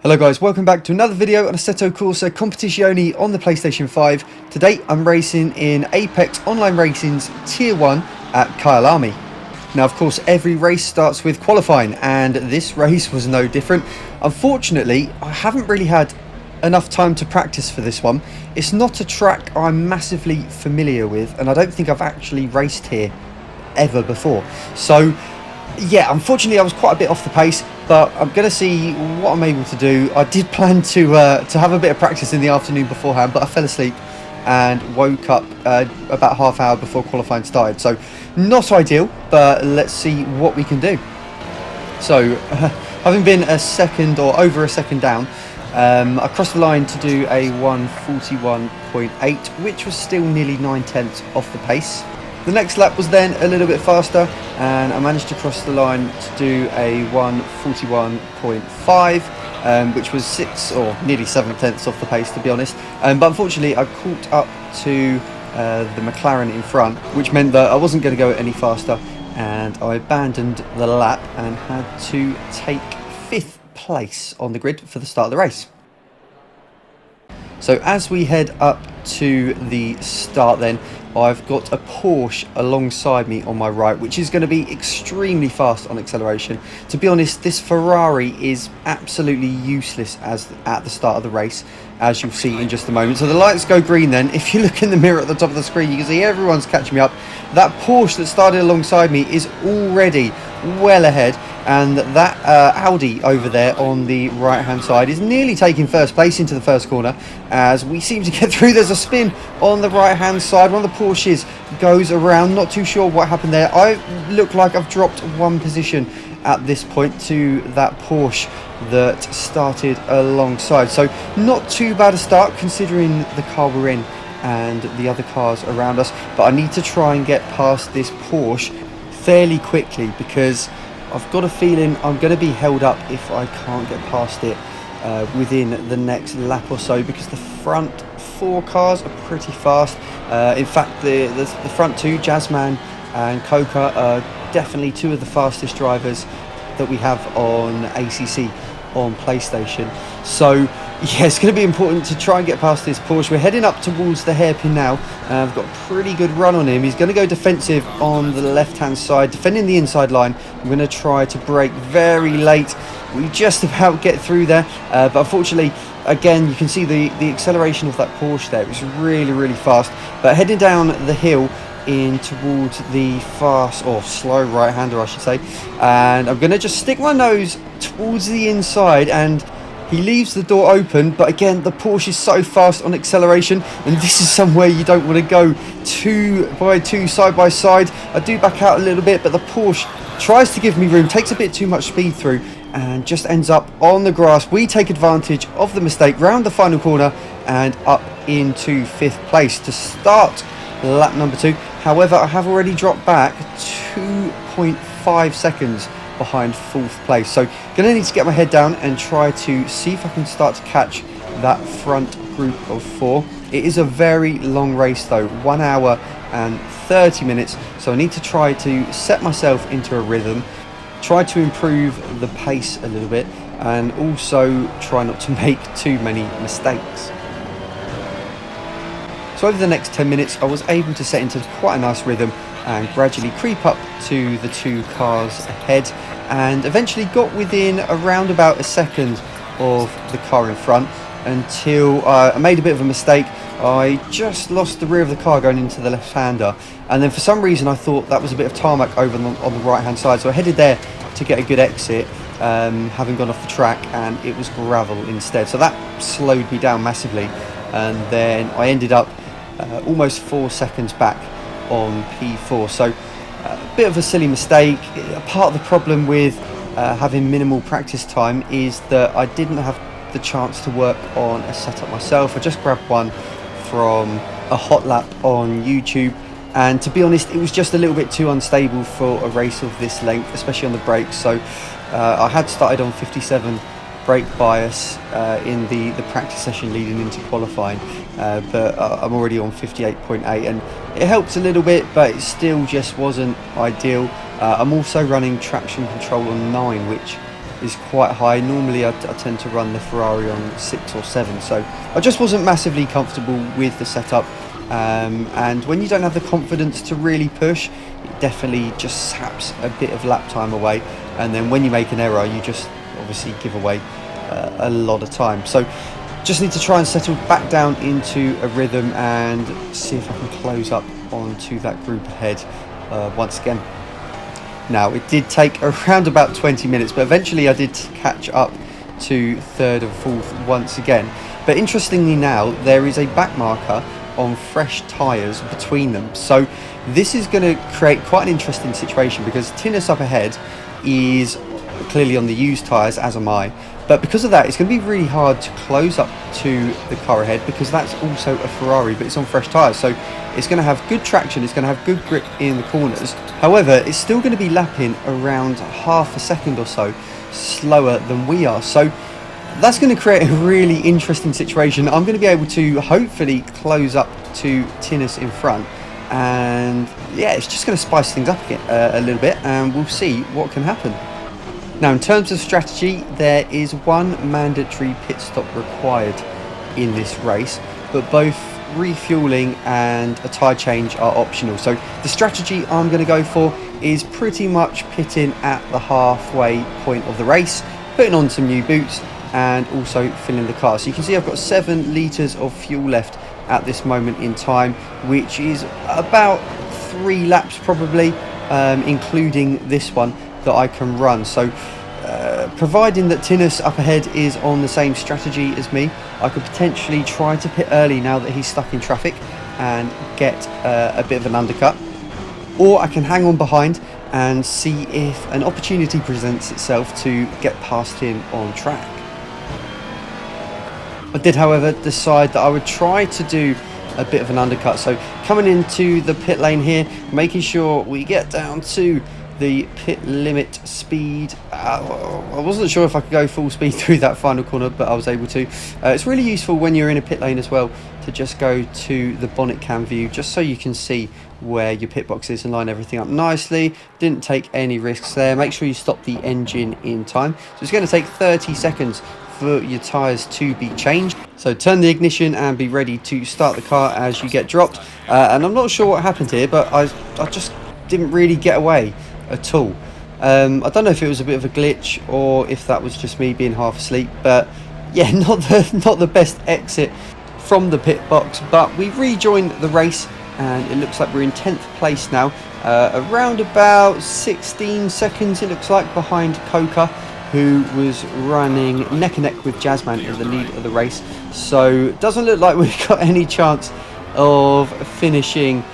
Hello guys, welcome back to another video on Assetto Corsa Competizione on the PlayStation 5. Today I'm racing in Apex Online Racing's Tier 1 at Kyalami. Now of course every race starts with qualifying and this race was no different. Unfortunately I haven't really had enough time to practice for this one. It's not a track I'm massively familiar with and I don't think I've actually raced here ever before. So yeah, unfortunately I was quite a bit off the pace, but I'm going to see what I'm able to do. I did plan to have a bit of practice in the afternoon beforehand, but I fell asleep and woke up about half hour before qualifying started. So not ideal, but let's see what we can do. So having been a second or over a second down, I crossed the line to do a 1:41.8, which was still nearly 9/10 off the pace. The next lap was then a little bit faster and I managed to cross the line to do a 1:41.5, which was 6 or nearly 7/10 off the pace, to be honest. But unfortunately I caught up to the Mclaren in front, which meant that I wasn't going to go any faster and I abandoned the lap and had to take 5th place on the grid for the start of the race. So as we head up to the start then, I've got a Porsche alongside me on my right, which is going to be extremely fast on acceleration. To be honest, this Ferrari is absolutely useless at the start of the race, as you'll see in just a moment. So the lights go green then. If you look in the mirror at the top of the screen, you can see everyone's catching me up. That Porsche that started alongside me is already well ahead, and that Audi over there on the right hand side is nearly taking first place into the first corner as we seem to get through. There's a spin on the right hand side. One of the Porsches goes around, not too sure what happened there. I look like I've dropped one position at this point to that Porsche that started alongside, so not too bad a start considering the car we're in and the other cars around us. But I need to try and get past this Porsche fairly quickly because I've got a feeling I'm going to be held up if I can't get past it within the next lap or so, because the front 4 cars are pretty fast. In fact, the front 2, Jazzman and Coca, are definitely 2 of the fastest drivers that we have on ACC on PlayStation. So yeah, it's going to be important to try and get past this Porsche. We're heading up towards the hairpin now. I've got a pretty good run on him. He's going to go defensive on the left hand side, defending the inside line. I'm going to try to brake very late. We just about get through there, but unfortunately again you can see the acceleration of that Porsche there. It's really fast, but heading down the hill in towards the fast or slow right hander I should say, and I'm going to just stick my nose towards the inside and he leaves the door open. But again, the Porsche is so fast on acceleration and this is somewhere you don't want to go 2 by 2 side by side. I do back out a little bit, but the Porsche tries to give me room, takes a bit too much speed through and just ends up on the grass. We take advantage of the mistake, round the final corner and up into 5th place to start lap number 2. However, I have already dropped back 2.5 seconds behind 4th place, so gonna need to get my head down and try to see if I can start to catch that front group of 4. It is a very long race though, 1 hour and 30 minutes, so I need to try to set myself into a rhythm, try to improve the pace a little bit and also try not to make too many mistakes. So over the next 10 minutes I was able to set into quite a nice rhythm and gradually creep up to the 2 cars ahead, and eventually got within around about a second of the car in front until I made a bit of a mistake. I just lost the rear of the car going into the left-hander, and then for some reason I thought that was a bit of tarmac over on the right-hand side, so I headed there to get a good exit, having gone off the track, and it was gravel instead, so that slowed me down massively, and then I ended up almost 4 seconds back on P4. So a bit of a silly mistake. Part of the problem with having minimal practice time is that I didn't have the chance to work on a setup myself. I just grabbed one from a hot lap on YouTube, and to be honest it was just a little bit too unstable for a race of this length, especially on the brakes. So I had started on 57 brake bias in the practice session leading into qualifying, but I'm already on 58.8 and it helped a little bit, but it still just wasn't ideal. I'm also running traction control on 9, which is quite high. Normally I tend to run the Ferrari on 6 or 7, so I just wasn't massively comfortable with the setup, and when you don't have the confidence to really push, it definitely just saps a bit of lap time away, and then when you make an error you just obviously give away a lot of time. So just need to try and settle back down into a rhythm and see if I can close up onto that group ahead once again. Now, it did take around about 20 minutes, but eventually I did catch up to third and fourth once again. But interestingly now, there is a back marker on fresh tyres between them. So this is going to create quite an interesting situation, because Tinus up ahead is clearly on the used tyres, as am I. But because of that, it's going to be really hard to close up to the car ahead, because that's also a Ferrari, but it's on fresh tyres. So it's going to have good traction, it's going to have good grip in the corners. However, it's still going to be lapping around half a second or so slower than we are. So that's going to create a really interesting situation. I'm going to be able to hopefully close up to Tinus in front. And yeah, it's just going to spice things up again, a little bit, and we'll see what can happen. Now, in terms of strategy, there is one mandatory pit stop required in this race, but both refueling and a tyre change are optional. So the strategy I'm going to go for is pretty much pitting at the halfway point of the race, putting on some new boots, and also filling the car. So you can see I've got 7 litres of fuel left at this moment in time, which is about 3 laps probably, including this one that I can run. So providing that Tinus up ahead is on the same strategy as me, I could potentially try to pit early now that he's stuck in traffic and get a bit of an undercut, or I can hang on behind and see if an opportunity presents itself to get past him on track. I did, however, decide that I would try to do a bit of an undercut. So coming into the pit lane here, making sure we get down to the pit limit speed. I wasn't sure if I could go full speed through that final corner, but I was able to. It's really useful when you're in a pit lane as well to just go to the bonnet cam view, just so you can see where your pit box is and line everything up nicely. Didn't take any risks there. Make sure you stop the engine in time. So it's going to take 30 seconds for your tyres to be changed. So turn the ignition and be ready to start the car as you get dropped. And I'm not sure what happened here, but I just didn't really get away at all. I don't know if it was a bit of a glitch or if that was just me being half asleep, but yeah, not the best exit from the pit box. But we've rejoined the race and it looks like we're in 10th place now, around about 16 seconds it looks like behind Coca, who was running neck and neck with Jazzman at the lead of the race. So it doesn't look like we've got any chance of finishing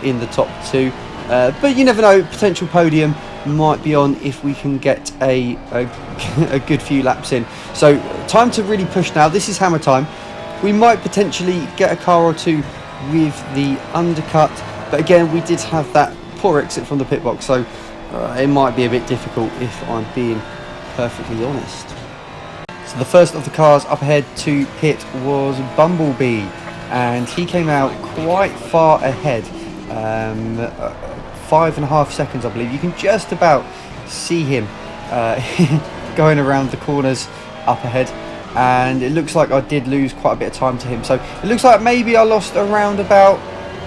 in the top 2. But you never know, potential podium might be on if we can get a good few laps in. So time to really push now. This is hammer time. We might potentially get a car or two with the undercut, but again, we did have that poor exit from the pit box, so it might be a bit difficult if I'm being perfectly honest. So the first of the cars up ahead to pit was Bumblebee, and he came out quite far ahead, 5.5 seconds I believe. You can just about see him going around the corners up ahead, and it looks like I did lose quite a bit of time to him. So it looks like maybe I lost around about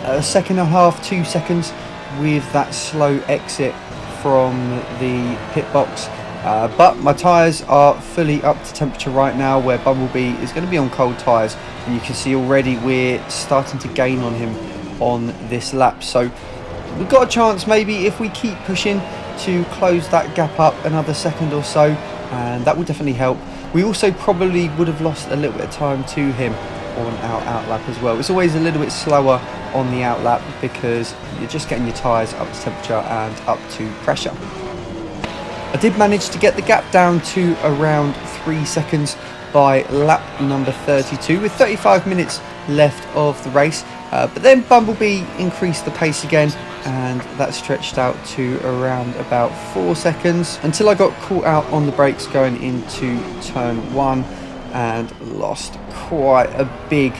1.5 seconds, 2 seconds with that slow exit from the pit box. But my tyres are fully up to temperature right now, where Bumblebee is going to be on cold tyres, and you can see already we're starting to gain on him on this lap. So we've got a chance maybe if we keep pushing to close that gap up another second or so, and that will definitely help. We also probably would have lost a little bit of time to him on our outlap as well. It's always a little bit slower on the outlap because you're just getting your tyres up to temperature and up to pressure. I did manage to get the gap down to around 3 seconds by lap number 32 with 35 minutes left of the race, but then Bumblebee increased the pace again, and that stretched out to around about 4 seconds until I got caught out on the brakes going into turn 1 and lost quite a big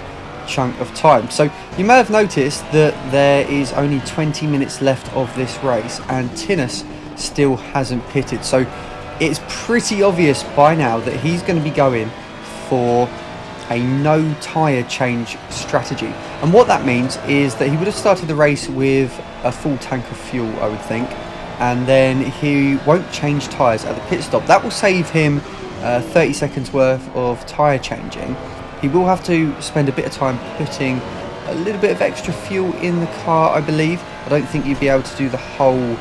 chunk of time. So you may have noticed that there is only 20 minutes left of this race and Tinus still hasn't pitted. So it's pretty obvious by now that he's going to be going for a no tyre change strategy. And what that means is that he would have started the race with a full tank of fuel, I would think, and then he won't change tyres at the pit stop. That will save him 30 seconds worth of tyre changing. He will have to spend a bit of time putting a little bit of extra fuel in the car, I believe. I don't think you'd be able to do the whole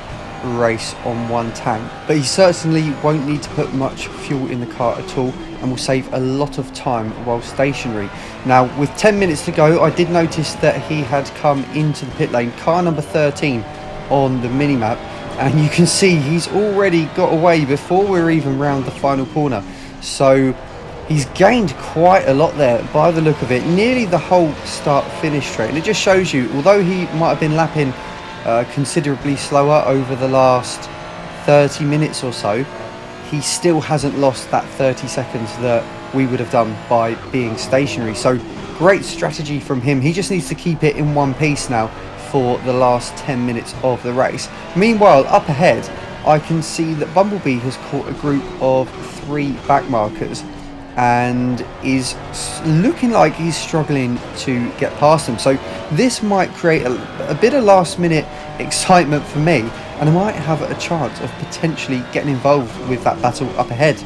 race on one tank, but he certainly won't need to put much fuel in the car at all, and will save a lot of time while stationary. Now, with 10 minutes to go, I did notice that he had come into the pit lane, car number 13 on the minimap, and you can see he's already got away before we're even round the final corner. So he's gained quite a lot there by the look of it, nearly the whole start finish straight. And it just shows you, although he might have been lapping considerably slower over the last 30 minutes or so, he still hasn't lost that 30 seconds that we would have done by being stationary. So great strategy from him. He just needs to keep it in one piece now for the last 10 minutes of the race. Meanwhile, up ahead, I can see that Bumblebee has caught a group of 3 back markers and is looking like he's struggling to get past them. So this might create a bit of last minute excitement for me, and I might have a chance of potentially getting involved with that battle up ahead.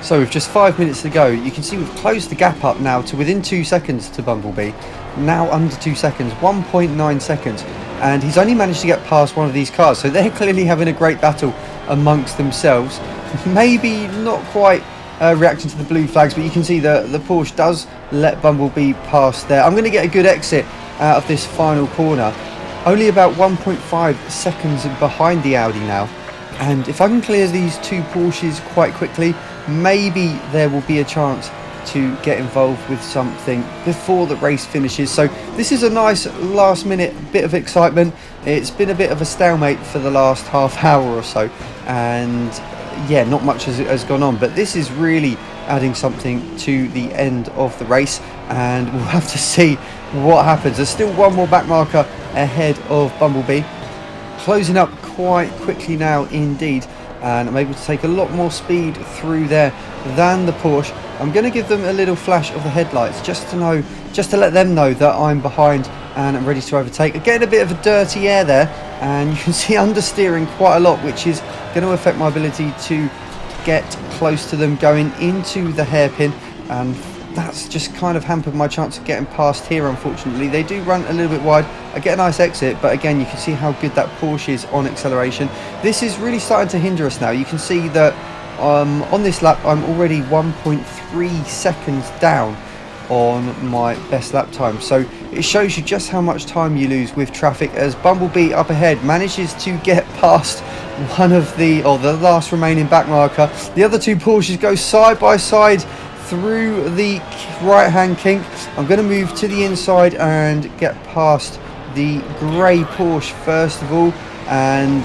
So with just 5 minutes to go, you can see we've closed the gap up now to within 2 seconds to Bumblebee. Now under 2 seconds, 1.9 seconds, and he's only managed to get past one of these cars, so they're clearly having a great battle amongst themselves. Maybe not quite reacting to the blue flags, but you can see the Porsche does let Bumblebee pass there. I'm going to get a good exit out of this final corner, only about 1.5 seconds behind the Audi now, and if I can clear these 2 Porsches quite quickly, maybe there will be a chance to get involved with something before the race finishes. So this is a nice last minute bit of excitement. It's been a bit of a stalemate for the last half hour or so, and yeah, not much has gone on, but this is really adding something to the end of the race, and we'll have to see what happens. There's still one more back marker ahead of Bumblebee, closing up quite quickly now indeed, and I'm able to take a lot more speed through there than the Porsche. I'm going to give them a little flash of the headlights just to let them know that I'm behind and I'm ready to overtake. Again, a bit of a dirty air there, and you can see understeering quite a lot, which is going to affect my ability to get close to them going into the hairpin, and that's just kind of hampered my chance of getting past here. Unfortunately, they do run a little bit wide. I get a nice exit, but again, you can see how good that Porsche is on acceleration. This is really starting to hinder us now. You can see that on this lap I'm already 1.3 seconds down on my best lap time, so it shows you just how much time you lose with traffic, as Bumblebee up ahead manages to get past one of the last remaining back marker. The other 2 Porsches go side by side through the right hand kink. I'm going to move to the inside and get past the grey Porsche first of all, and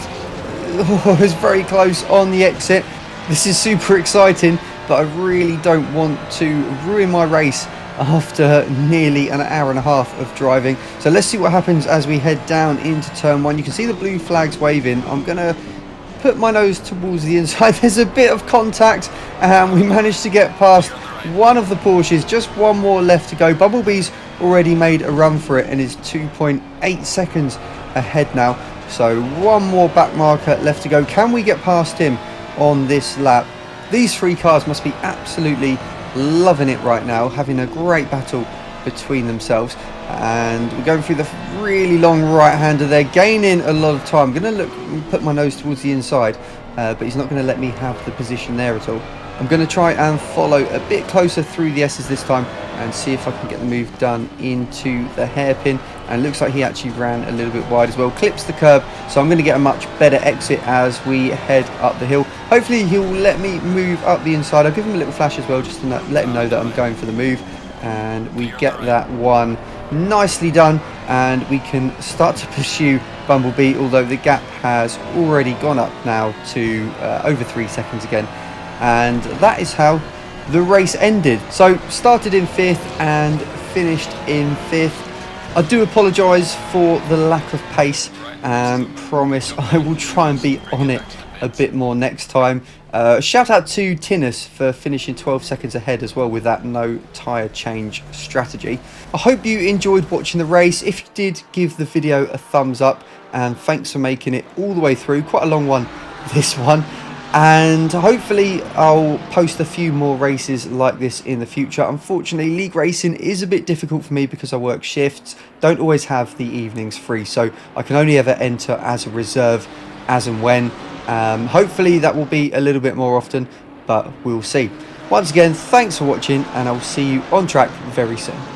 it was very close on the exit. This is super exciting, but I really don't want to ruin my race after nearly an hour and a half of driving. So let's see what happens as we head down into turn 1. You can see the blue flags waving. I'm going to put my nose towards the inside. There's a bit of contact, and we managed to get past one of the Porsches. Just one more left to go. Bumblebee's already made a run for it and is 2.8 seconds ahead now. So one more back marker left to go. Can we get past him on this lap? These 3 cars must be absolutely loving it right now, having a great battle between themselves, and we're going through the really long right-hander there, gaining a lot of time. I'm going to look and put my nose towards the inside, but he's not going to let me have the position there at all. I'm going to try and follow a bit closer through the S's this time and see if I can get the move done into the hairpin, and it looks like he actually ran a little bit wide as well, clips the curb, so I'm going to get a much better exit as we head up the hill. Hopefully he'll let me move up the inside. I'll give him a little flash as well just to let him know that I'm going for the move, and we get that one nicely done, and we can start to pursue Bumblebee, although the gap has already gone up now to over 3 seconds again. And that is how the race ended. So started in 5th and finished in 5th. I do apologise for the lack of pace and promise I will try and be on it a bit more next time. Shout out to Tinus for finishing 12 seconds ahead as well with that no tyre change strategy. I hope you enjoyed watching the race. If you did, give the video a thumbs up, and thanks for making it all the way through. Quite a long one, this one. And hopefully I'll post a few more races like this in the future. Unfortunately, league racing is a bit difficult for me because I work shifts, don't always have the evenings free, so I can only ever enter as a reserve as and when. Hopefully that will be a little bit more often, but we'll see. Once again, thanks for watching, and I'll see you on track very soon.